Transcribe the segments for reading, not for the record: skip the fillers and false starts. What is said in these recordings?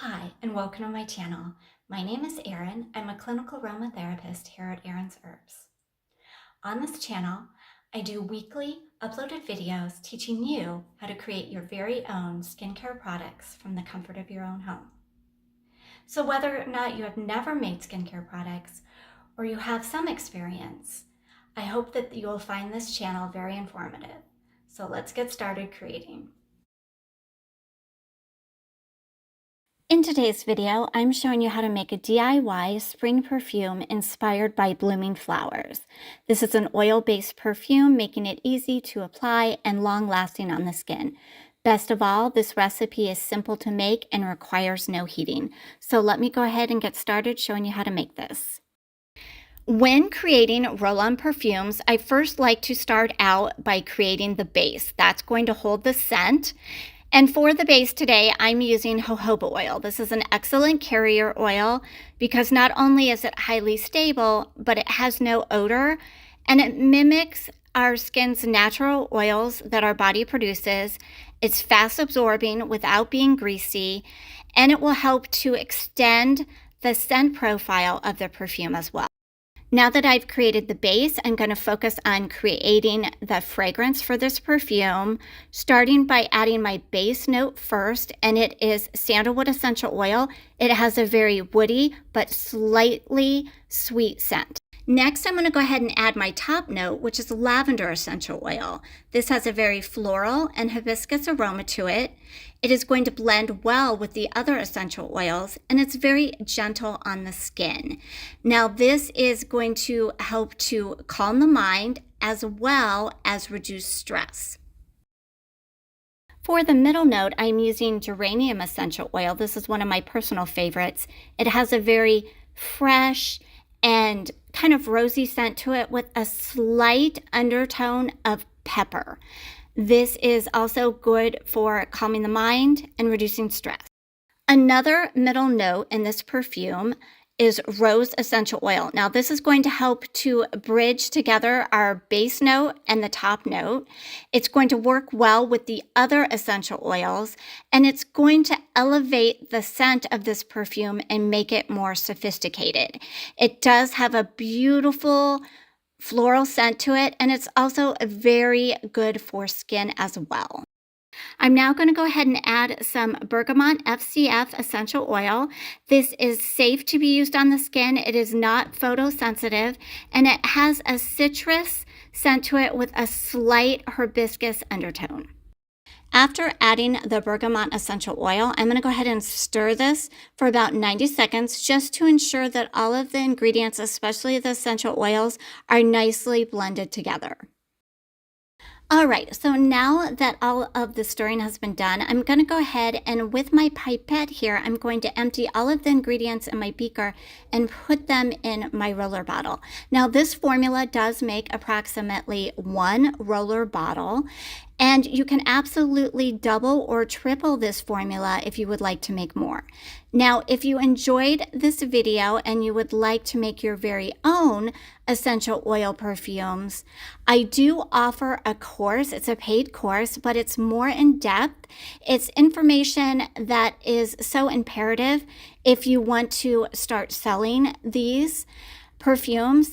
Hi, and welcome to my channel. My name is Erin. I'm a clinical aromatherapist here at Erin's Herbs. On this channel, I do weekly uploaded videos teaching you how to create your very own skincare products from the comfort of your own home. So whether or not you have never made skincare products or you have some experience, I hope that you will find this channel very informative. So let's get started creating. In today's video, I'm showing you how to make a DIY spring perfume inspired by blooming flowers. This is an oil-based perfume, making it easy to apply and long-lasting on the skin. Best of all, this recipe is simple to make and requires no heating. So let me go ahead and get started showing you how to make this. When creating roll-on perfumes, I first like to start out by creating the base. That's going to hold the scent. And for the base today, I'm using jojoba oil. This is an excellent carrier oil because not only is it highly stable, but it has no odor and it mimics our skin's natural oils that our body produces. It's fast absorbing without being greasy, and it will help to extend the scent profile of the perfume as well. Now that I've created the base, I'm going to focus on creating the fragrance for this perfume, starting by adding my base note first, and it is sandalwood essential oil. It has a very woody but slightly sweet scent. Next, I'm going to go ahead and add my top note, which is lavender essential oil. This has a very floral and hibiscus aroma to it. It is going to blend well with the other essential oils, and it's very gentle on the skin. Now, this is going to help to calm the mind as well as reduce stress. For the middle note, I'm using geranium essential oil. This is one of my personal favorites. It has a very fresh and kind of rosy scent to it with a slight undertone of pepper. This is also good for calming the mind and reducing stress. Another middle note in this perfume is rose essential oil. Now, this is going to help to bridge together our base note and the top note. It's going to work well with the other essential oils, and it's going to elevate the scent of this perfume and make it more sophisticated. It does have a beautiful floral scent to it, and it's also very good for skin as well. I'm now going to go ahead and add some bergamot FCF essential oil. This is safe to be used on the skin. It is not photosensitive, and it has a citrus scent to it with a slight hibiscus undertone. After adding the bergamot essential oil, I'm going to go ahead and stir this for about 90 seconds just to ensure that all of the ingredients, especially the essential oils, are nicely blended together. All right, so now that all of the stirring has been done, I'm going to go ahead and with my pipette here, I'm going to empty all of the ingredients in my beaker and put them in my roller bottle. Now, this formula does make approximately 1 roller bottle, and you can absolutely double or triple this formula if you would like to make more. Now, if you enjoyed this video and you would like to make your very own essential oil perfumes, I do offer a course. It's a paid course, but it's more in depth. It's information that is so imperative if you want to start selling these perfumes.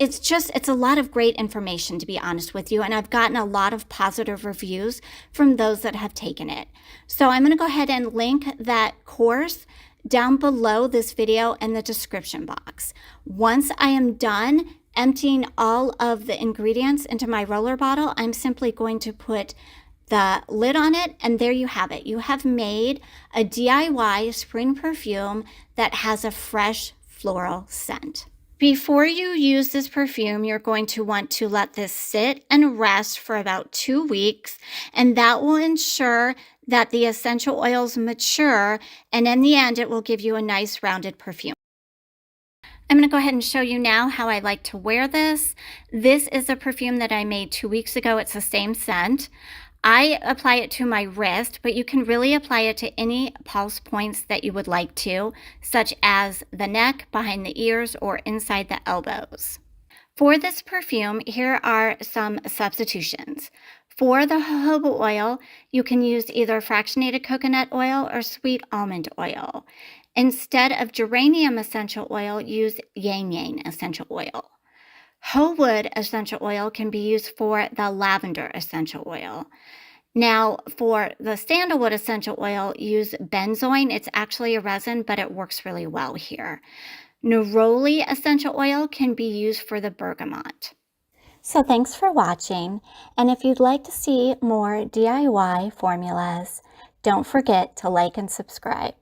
It's a lot of great information, to be honest with you, and I've gotten a lot of positive reviews from those that have taken it. So I'm going to go ahead and link that course down below this video in the description box. Once I am done emptying all of the ingredients into my roller bottle, I'm simply going to put the lid on it, and there you have it. You have made a DIY spring perfume that has a fresh floral scent. Before you use this perfume, you're going to want to let this sit and rest for about 2 weeks, and that will ensure that the essential oils mature, and in the end, it will give you a nice rounded perfume. I'm going to go ahead and show you now how I like to wear this. This is a perfume that I made 2 weeks ago. It's the same scent. I apply it to my wrist, but you can really apply it to any pulse points that you would like to, such as the neck, behind the ears, or inside the elbows. For this perfume, here are some substitutions. For the jojoba oil, you can use either fractionated coconut oil or sweet almond oil. Instead of geranium essential oil, use yang yang essential oil. Whole wood essential oil can be used for the lavender essential oil. Now, for the sandalwood essential oil, use benzoin. It's actually a resin, but it works really well here. Neroli essential oil can be used for the bergamot. So thanks for watching, and if you'd like to see more DIY formulas, don't forget to like and subscribe.